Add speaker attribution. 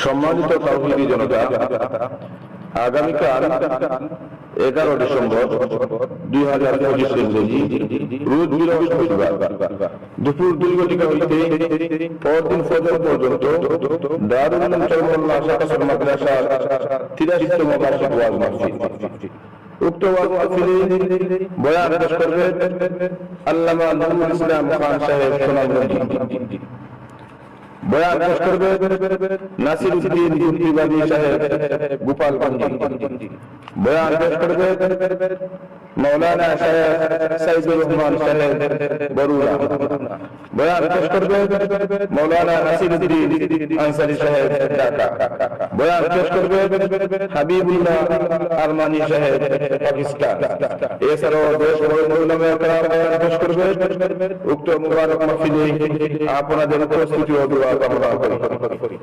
Speaker 1: সম্মানিত তাওহীদি জনতা, আগামীকাল 11 ডিসেম্বর 2025 ইংরেজি রোজ বৃহস্পতিবার দুপুর 2 ঘটিকা হইতে পরদিন ফজর পর্যন্ত দারুল উলুম চরমোল্লা শাখাসর মাদ্রাসার 83তম বার্ষিক ওয়াজ মাহফিল। উক্ত ওয়াজ মাহফিলে বয়ান পেশ করবেন আল্লামা নুরুল ইসলাম খান সাহেব সোনামুড়ি। বয়ান পেশ করবেন নাসিরউদ্দিন গুলতিবাদী সাহেব গোপালগঞ্জ। বয়ান পেশ করবেন মাওলানা শাইখ সাইদুর রহমান সাহেব বরুড়া। বয়ান পেশ করবেন মাওলানা নাসিরউদ্দিন আনসারী সাহেব ঢাকা। বয়ান পেশ করবেন হাবিবুল্লাহ আরমানি সাহেব পাকিস্তান। এছাড়াও দেশ ও উলামায়ে কেরাম বয়ান পেশ করবেন। উক্ত মুবারক মাহফিলে আপনাদের উপস্থিতি ও দোয়া কামনা করি।